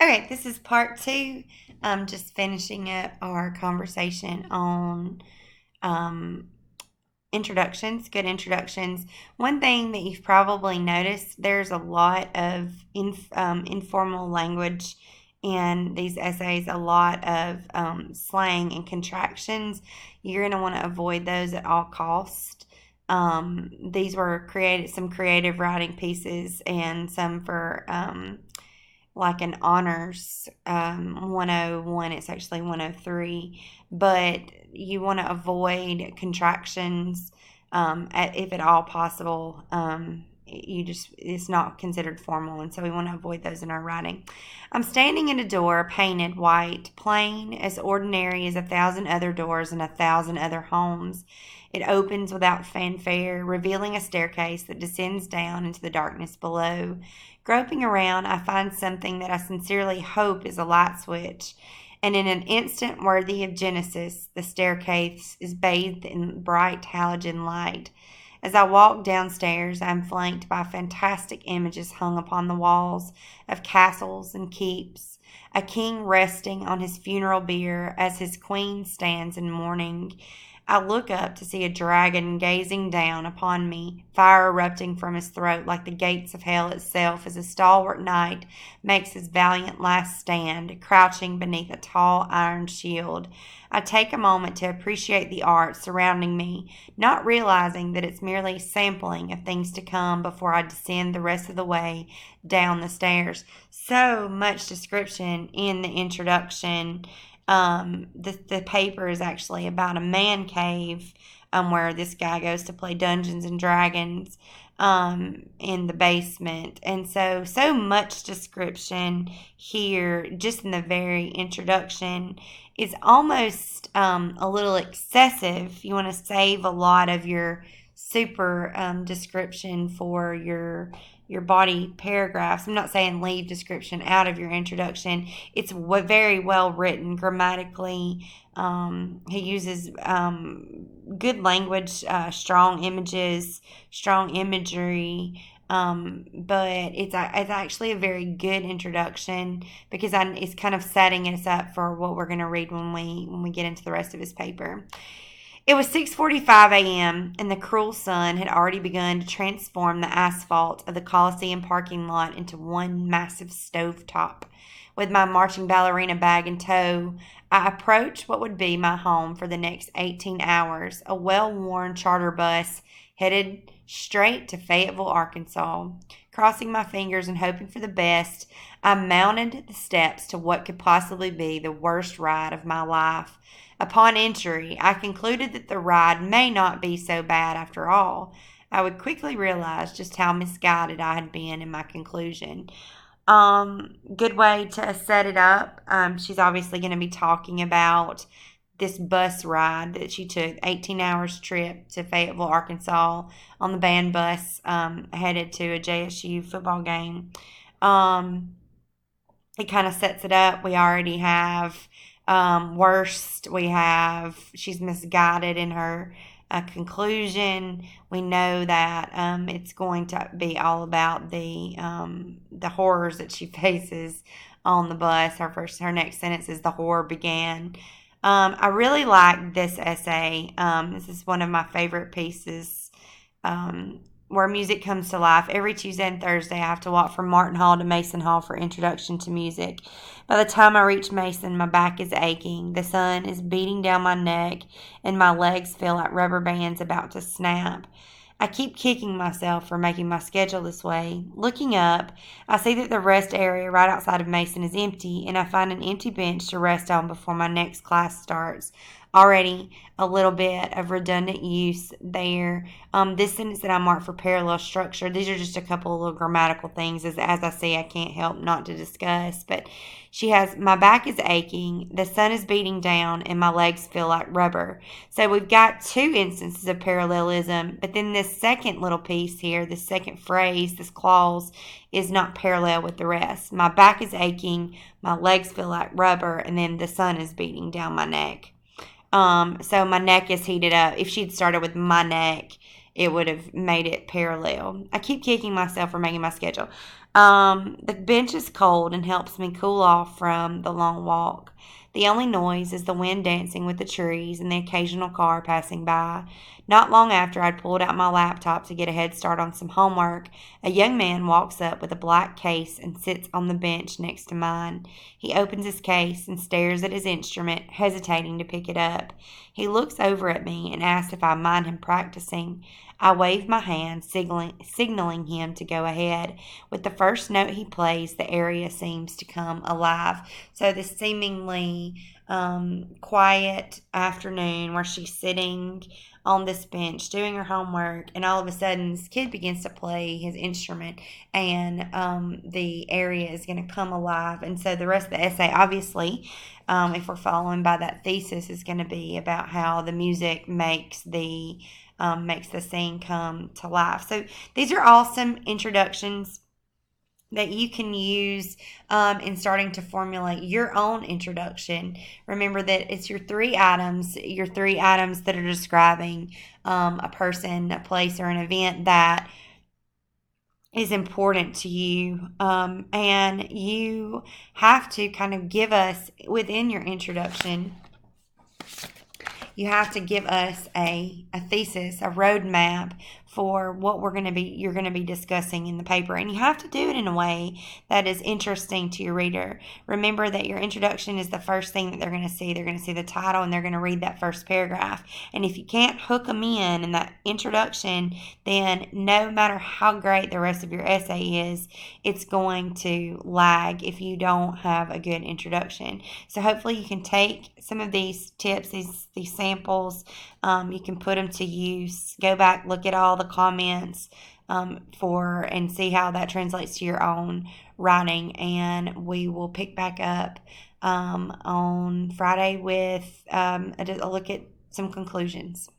Okay, this is part two. Just finishing up our conversation on um, introductions, good introductions. One thing that you've probably noticed, there's a lot of informal language in these essays, a lot of slang and contractions. You're going to want to avoid those at all costs. These were some creative writing pieces and some for like an honors 101. It's actually 103, but you want to avoid contractions if at all possible. It's not considered formal, and so we want to avoid those in our writing. I'm standing in a door painted white, plain, as ordinary as 1,000 other doors in 1,000 other homes. It opens without fanfare, revealing a staircase that descends down into the darkness below. Groping around, I find something that I sincerely hope is a light switch, and in an instant worthy of Genesis, the staircase is bathed in bright halogen light. As I walk downstairs, I am flanked by fantastic images hung upon the walls of castles and keeps, a king resting on his funeral bier as his queen stands in mourning. I look up to see a dragon gazing down upon me, fire erupting from his throat like the gates of hell itself as a stalwart knight makes his valiant last stand, crouching beneath a tall iron shield. I take a moment to appreciate the art surrounding me, not realizing that it's merely sampling of things to come before I descend the rest of the way down the stairs. So much description in the introduction. The paper is actually about a man cave where this guy goes to play Dungeons and Dragons in the basement. And so much description here, just in the very introduction, is almost a little excessive. You want to save a lot of your super description for your body paragraphs. I'm not saying leave description out of your introduction. It's very well written grammatically. He uses good language, strong images, strong imagery. But it's actually a very good introduction because it's kind of setting us up for what we're going to read when we get into the rest of his paper. It was 6:45 a.m., and the cruel sun had already begun to transform the asphalt of the Coliseum parking lot into one massive stovetop. With my marching ballerina bag in tow, I approached what would be my home for the next 18 hours, a well-worn charter bus headed straight to Fayetteville, Arkansas. Crossing my fingers and hoping for the best, I mounted the steps to what could possibly be the worst ride of my life. Upon entry, I concluded that the ride may not be so bad after all. I would quickly realize just how misguided I had been in my conclusion. Good way to set it up. She's obviously going to be talking about this bus ride that she took, 18 hours trip to Fayetteville, Arkansas on the band bus headed to a JSU football game. It kind of sets it up. We already have worst. We have she's misguided in her conclusion. We know that it's going to be all about the horrors that she faces on the bus. Her next sentence is the horror began. I really like this essay. This is one of my favorite pieces. Where music comes to life. Every Tuesday and Thursday, I have to walk from Martin Hall to Mason Hall for introduction to music. By the time I reach Mason, my back is aching, the sun is beating down my neck, and my legs feel like rubber bands about to snap. I keep kicking myself for making my schedule this way. Looking up, I see that the rest area right outside of Mason is empty, and I find an empty bench to rest on before my next class starts. Already a little bit of redundant use there. This sentence that I marked for parallel structure, these are just a couple of little grammatical things as I see I can't help not to discuss. But she has, my back is aching, the sun is beating down, and my legs feel like rubber. So we've got two instances of parallelism, but then this second little piece here, this second phrase, this clause, is not parallel with the rest. My back is aching, my legs feel like rubber, and then the sun is beating down my neck. So my neck is heated up. If she'd started with my neck, it would have made it parallel. I keep kicking myself for making my schedule. The bench is cold and helps me cool off from the long walk. The only noise is the wind dancing with the trees and the occasional car passing by. Not long after I'd pulled out my laptop to get a head start on some homework, a young man walks up with a black case and sits on the bench next to mine. He opens his case and stares at his instrument, hesitating to pick it up. He looks over at me and asks if I mind him practicing. I wave my hand, signaling him to go ahead. With the first note he plays, the area seems to come alive. So this seemingly quiet afternoon where she's sitting on this bench doing her homework, and all of a sudden this kid begins to play his instrument, and the area is going to come alive. And so the rest of the essay, obviously, if we're following by that thesis, is going to be about how the music makes the scene come to life. So these are awesome introductions that you can use in starting to formulate your own introduction. Remember that it's your three items that are describing a person, a place, or an event that is important to you. And you have to kind of give us, within your introduction, you have to give us a thesis, a roadmap for what you're going to be discussing in the paper. And you have to do it in a way that is interesting to your reader. Remember that your introduction is the first thing that they're going to see. They're going to see the title and they're going to read that first paragraph. And if you can't hook them in that introduction, then no matter how great the rest of your essay is, it's going to lag if you don't have a good introduction. So hopefully you can take some of these tips, these samples, you can put them to use. Go back, look at all the comments and see how that translates to your own writing. And we will pick back up on Friday with a look at some conclusions.